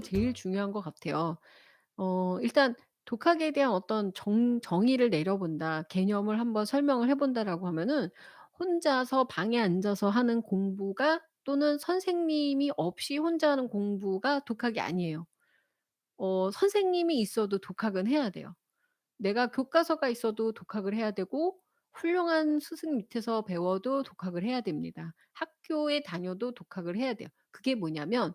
제일 중요한 것 같아요. 일단 독학에 대한 어떤 정의를 내려본다, 개념을 한번 설명을 해 본다라고 하면은 혼자서 방에 앉아서 하는 공부가 또는 선생님이 없이 혼자 하는 공부가 독학이 아니에요. 선생님이 있어도 독학은 해야 돼요. 내가 교과서가 있어도 독학을 해야 되고 훌륭한 스승 밑에서 배워도 독학을 해야 됩니다. 학교에 다녀도 독학을 해야 돼요. 그게 뭐냐면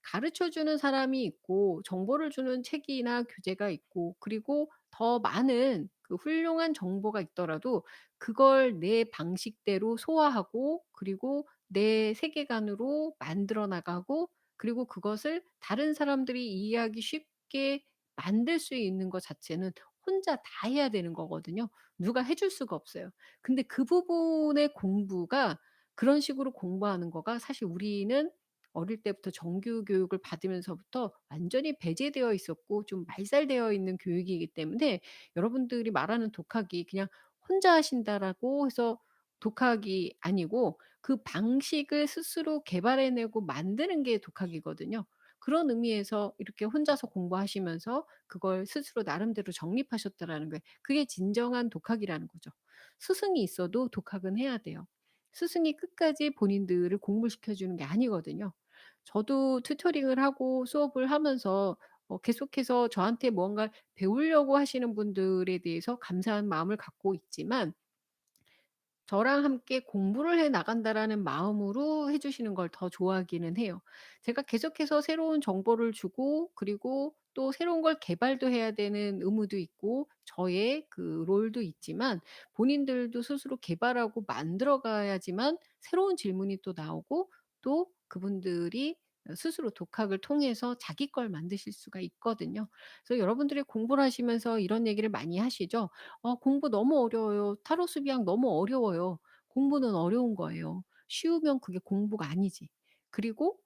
가르쳐 주는 사람이 있고 정보를 주는 책이나 교재가 있고 그리고 더 많은 그 훌륭한 정보가 있더라도 그걸 내 방식대로 소화하고 그리고 내 세계관으로 만들어 나가고 그리고 그것을 다른 사람들이 이해하기 쉽게 만들 수 있는 것 자체는 혼자 다 해야 되는 거거든요. 누가 해줄 수가 없어요. 근데 그 부분의 공부가 그런 식으로 공부하는 거가 사실 우리는 어릴 때부터 정규 교육을 받으면서부터 완전히 배제되어 있었고 좀 말살되어 있는 교육이기 때문에 여러분들이 말하는 독학이 그냥 혼자 하신다라고 해서 독학이 아니고 그 방식을 스스로 개발해 내고 만드는 게 독학이거든요. 그런 의미에서 이렇게 혼자서 공부하시면서 그걸 스스로 나름대로 정립하셨다라는 게 그게 진정한 독학이라는 거죠. 스승이 있어도 독학은 해야 돼요. 스승이 끝까지 본인들을 공부시켜 주는 게 아니거든요. 저도 튜터링을 하고 수업을 하면서 계속해서 저한테 뭔가 배우려고 하시는 분들에 대해서 감사한 마음을 갖고 있지만 저랑 함께 공부를 해 나간다라는 마음으로 해 주시는 걸 더 좋아하기는 해요. 제가 계속해서 새로운 정보를 주고 그리고 또 새로운 걸 개발도 해야 되는 의무도 있고 저의 그 롤도 있지만 본인들도 스스로 개발하고 만들어 가야지만 새로운 질문이 또 나오고 또 그분들이 스스로 독학을 통해서 자기 걸 만드실 수가 있거든요. 그래서 여러분들이 공부를 하시면서 이런 얘기를 많이 하시죠. 공부 너무 어려워요. 타로 수비학 너무 어려워요." 공부는 어려운 거예요. 쉬우면 그게 공부가 아니지. 그리고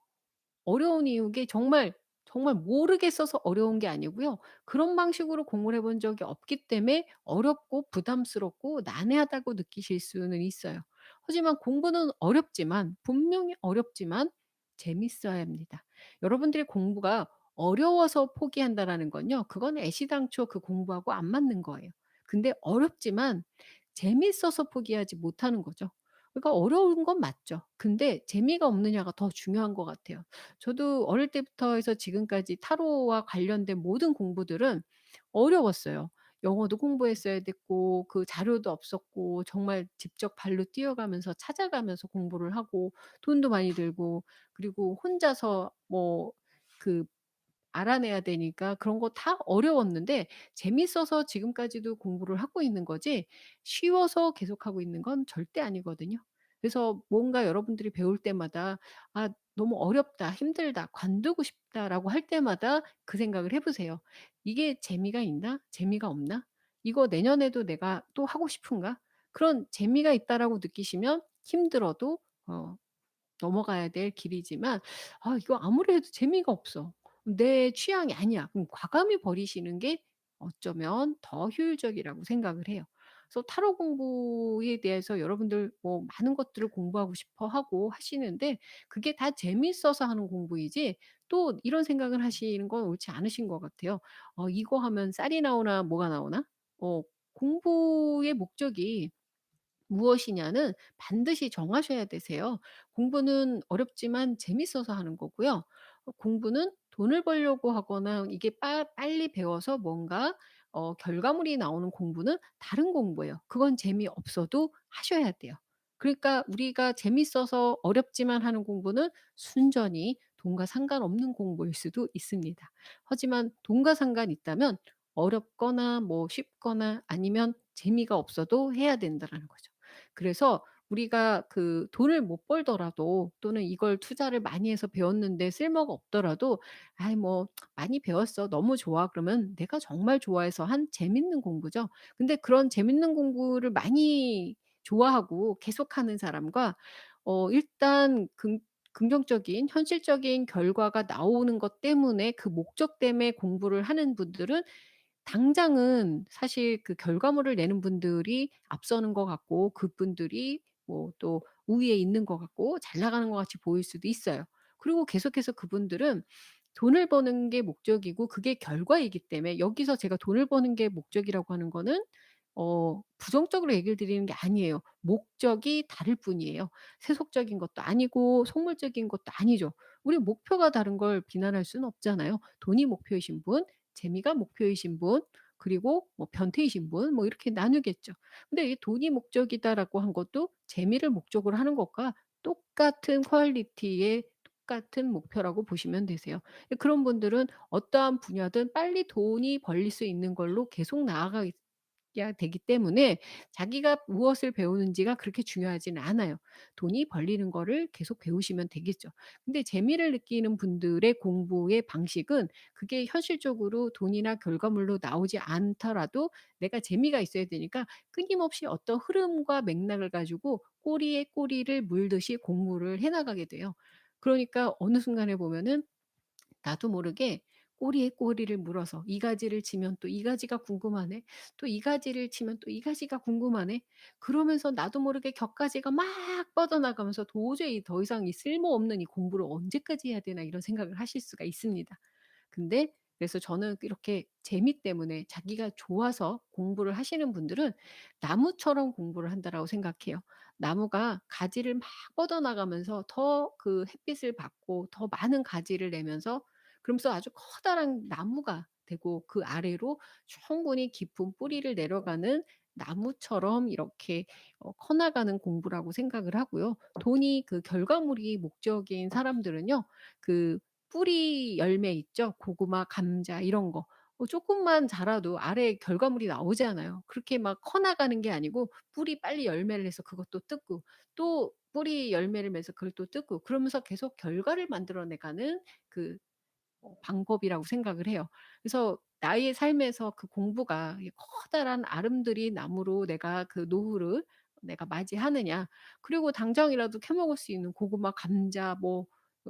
어려운 이유게 정말, 정말 모르겠어서 어려운 게 아니고요. 그런 방식으로 공부를 해본 적이 없기 때문에 어렵고 부담스럽고 난해하다고 느끼실 수는 있어요. 하지만 공부는 어렵지만 분명히 어렵지만 재밌어야 합니다. 여러분들의 공부가 어려워서 포기한다라는 건요. 그건 애시당초 그 공부하고 안 맞는 거예요. 근데 어렵지만 재밌어서 포기하지 못하는 거죠. 그러니까 어려운 건 맞죠. 근데 재미가 없느냐가 더 중요한 것 같아요. 저도 어릴 때부터 해서 지금까지 타로와 관련된 모든 공부들은 어려웠어요. 영어도 공부했어야 됐고 그 자료도 없었고 정말 직접 발로 뛰어가면서 찾아가면서 공부를 하고 돈도 많이 들고 그리고 혼자서 그 알아내야 되니까 그런 거 다 어려웠는데 재밌어서 지금까지도 공부를 하고 있는 거지 쉬워서 계속하고 있는 건 절대 아니거든요. 그래서 뭔가 여러분들이 배울 때마다 '아 너무 어렵다. 힘들다. 관두고 싶다.'라고 할 때마다 그 생각을 해 보세요. '이게 재미가 있나? 재미가 없나? 이거 내년에도 내가 또 하고 싶은가?' 그런 재미가 있다라고 느끼시면 힘들어도 넘어가야 될 길이지만 '아 이거 아무리 해도 재미가 없어. 내 취향이 아니야.' 그럼 과감히 버리시는 게 어쩌면 더 효율적이라고 생각을 해요. 그래서 타로 공부에 대해서 여러분들 많은 것들을 공부하고 싶어 하고 하시는데 그게 다 재미있어서 하는 공부이지 또 이런 생각을 하시는 건 옳지 않으신 것 같아요. '이거 하면 쌀이 나오나 뭐가 나오나?' 공부의 목적이 무엇이냐는 반드시 정하셔야 되세요. 공부는 어렵지만 재밌어서 하는 거고요. 공부는 돈을 벌려고 하거나 이게 빨리 배워서 뭔가 결과물이 나오는 공부는 다른 공부예요. 그건 재미없어도 하셔야 돼요. 그러니까 우리가 재밌어서 어렵지만 하는 공부는 순전히 돈과 상관없는 공부일 수도 있습니다. 하지만 돈과 상관이 있다면 어렵거나 쉽거나 아니면 재미가 없어도 해야 된다라는 거죠. 그래서 우리가 그 돈을 못 벌더라도 또는 이걸 투자를 많이 해서 배웠는데 쓸모가 없더라도 '아이 많이 배웠어. 너무 좋아.' 그러면 내가 정말 좋아해서 한 재밌는 공부죠. 근데 그런 재밌는 공부를 많이 좋아하고 계속하는 사람과 일단 긍정적인 현실적인 결과가 나오는 것 때문에 그 목적 때문에 공부를 하는 분들은 당장은 사실 그 결과물을 내는 분들이 앞서는 것 같고 그분들이 또 우위에 있는 것 같고 잘 나가는 것 같이 보일 수도 있어요. 그리고 계속해서 그분들은 돈을 버는 게 목적이고 그게 결과이기 때문에 여기서 제가 돈을 버는 게 목적이라고 하는 거는 부정적으로 얘기를 드리는 게 아니에요. 목적이 다를 뿐이에요. 세속적인 것도 아니고 속물적인 것도 아니죠. 우리 목표가 다른 걸 비난할 수는 없잖아요. 돈이 목표이신 분, 재미가 목표이신 분, 그리고 뭐 변태이신 분 뭐 이렇게 나누겠죠. 근데 이 '돈이 목적이다.'라고 한 것도 재미를 목적으로 하는 것과 똑같은 퀄리티의 똑같은 목표라고 보시면 되세요. 그런 분들은 어떠한 분야든 빨리 돈이 벌릴 수 있는 걸로 계속 나아가야 되기 때문에 자기가 무엇을 배우는지가 그렇게 중요하지는 않아요. 돈이 벌리는 거를 계속 배우시면 되겠죠. 근데 재미를 느끼는 분들의 공부의 방식은 그게 현실적으로 돈이나 결과물로 나오지 않더라도 내가 재미가 있어야 되니까 끊임없이 어떤 흐름과 맥락을 가지고 꼬리에 꼬리를 물듯이 공부를 해 나가게 돼요. 그러니까 어느 순간에 보면은 나도 모르게 꼬리에 꼬리를 물어서 이 가지를 치면 또 이 가지가 궁금하네. 또 이 가지를 치면 또 이 가지가 궁금하네. 그러면서 나도 모르게 격가지가 막 뻗어나가면서 도저히 더 이상 이 쓸모없는 이 공부를 언제까지 해야 되나 이런 생각을 하실 수가 있습니다. 근데 그래서 저는 이렇게 재미 때문에 자기가 좋아서 공부를 하시는 분들은 '나무처럼 공부를 한다.'라고 생각해요. 나무가 가지를 막 뻗어나가면서 더 그 햇빛을 받고 더 많은 가지를 내면서 그러면서 아주 커다란 나무가 되고 그 아래로 충분히 깊은 뿌리를 내려가는 나무처럼 이렇게 커 나가는 공부라고 생각을 하고요. 돈이 그 결과물이 목적인 사람들은요. 그 뿌리 열매 있죠? 고구마, 감자 이런 거. 쪼끔만 자라도 아래에 결과물이 나오잖아요. 그렇게 막 커 나가는 게 아니고 뿌리 빨리 열매를 내서 그것도 뜯고 또 뿌리 열매를 맺어서 그걸 또 뜯고 그러면서 계속 결과를 만들어내 가는 그 방법이라고 생각을 해요. 그래서 나의 삶에서 그 공부가 이 커다란 아름드리 나무로 내가 그 노후를 내가 맞이하느냐. 그리고 당장이라도 캐 먹을 수 있는 고구마, 감자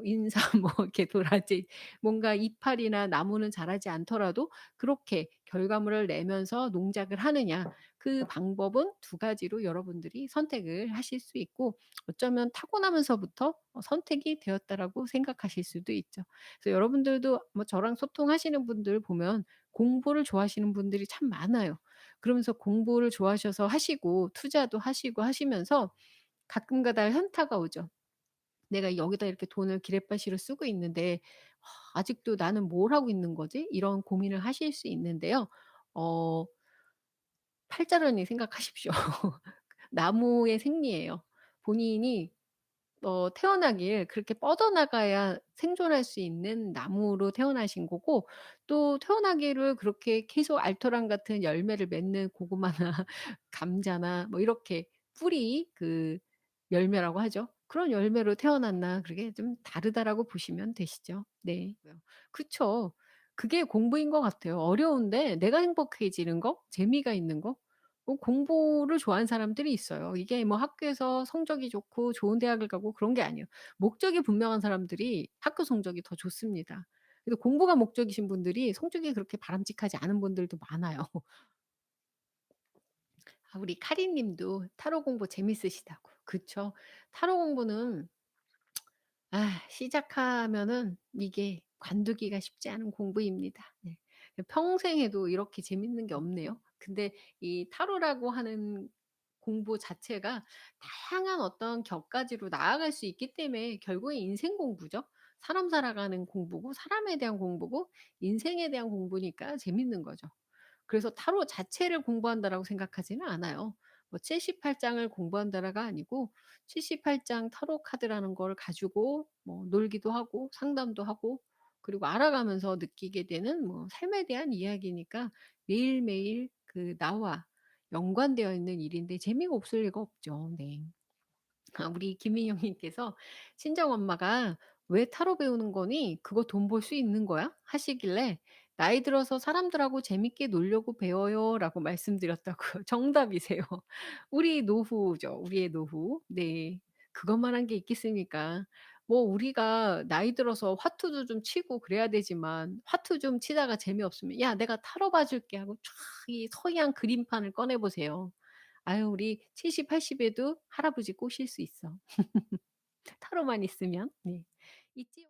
인삼 이렇게 도라지 뭔가 이파리나 나무는 자라지 않더라도 그렇게 결과물을 내면서 농작을 하느냐. 그 방법은 두 가지로 여러분들이 선택을 하실 수 있고 어쩌면 타고나면서부터 선택이 되었다라고 생각하실 수도 있죠. 그래서 여러분들도 뭐 저랑 소통하시는 분들 보면 공부를 좋아하시는 분들이 참 많아요. 그러면서 공부를 좋아하셔서 하시고 투자도 하시고 하시면서 가끔가다 현타가 오죠. '내가 여기다 이렇게 돈을 기레빠시로 쓰고 있는데 아직도 나는 뭘 하고 있는 거지?' 이런 고민을 하실 수 있는데요. 어 팔자련히 생각하십시오. 나무의 생리예요. 본인이 태어나길 그렇게 뻗어나가야 생존할 수 있는 나무로 태어나신 거고 또 태어나기를 그렇게 계속 알토란 같은 열매를 맺는 고구마나 감자나 뭐 이렇게 뿌리 그 열매라고 하죠. 그런 열매로 태어났나 그게 좀 다르다라고 보시면 되시죠. 네. 그쵸. 그게 공부인 것 같아요. 어려운데 내가 행복해지는 거, 재미가 있는 거 공부를 좋아하는 사람들이 있어요. 이게 뭐 학교에서 성적이 좋고 좋은 대학을 가고 그런 게 아니에요. 목적이 분명한 사람들이 학교 성적이 더 좋습니다. 그래서 공부가 목적이신 분들이 성적이 그렇게 바람직하지 않은 분들도 많아요. 우리 카리 님도 타로 공부 재밌으시다고. 그쵸. 타로 공부는 시작하면은 이게 관두기가 쉽지 않은 공부입니다. 네. 평생 해도 이렇게 재밌는 게 없네요. 근데 이 타로라고 하는 공부 자체가 다양한 어떤 격가지로 나아갈 수 있기 때문에 결국에 인생 공부죠. 사람 살아가는 공부고 사람에 대한 공부고 인생에 대한 공부니까 재밌는 거죠. 그래서 타로 자체를 공부한다라고 생각하지는 않아요. 뭐 78 장을 공부한다라가 아니고 78장 타로 카드라는 걸 가지고 뭐 놀기도 하고 상담도 하고 그리고 알아가면서 느끼게 되는 뭐 삶에 대한 이야기니까 매일매일 그 나와 연관되어 있는 일인데 재미가 없을 리가 없죠. 네. 우리 김민영 님께서 친정엄마가 "왜 타로 배우는 거니? 그거 돈 벌 수 있는 거야?" 하시길래 "나이 들어서 사람들하고 재밌게 놀려고 배워요."라고 말씀드렸다고요. 정답이세요. 우리 노후죠. 우리의 노후. 네. 그것만한 게 있겠습니까? 뭐 우리가 나이 들어서 화투도 좀 치고 그래야 되지만 화투 좀 치다가 재미없으면 "야 내가 타로 봐 줄게." 하고 촤 이 서양 그림판을 꺼내 보세요. 아유 우리 70, 80 에도 할아버지 꼬실 수 있어. 타로만 있으면. 네. 있지요.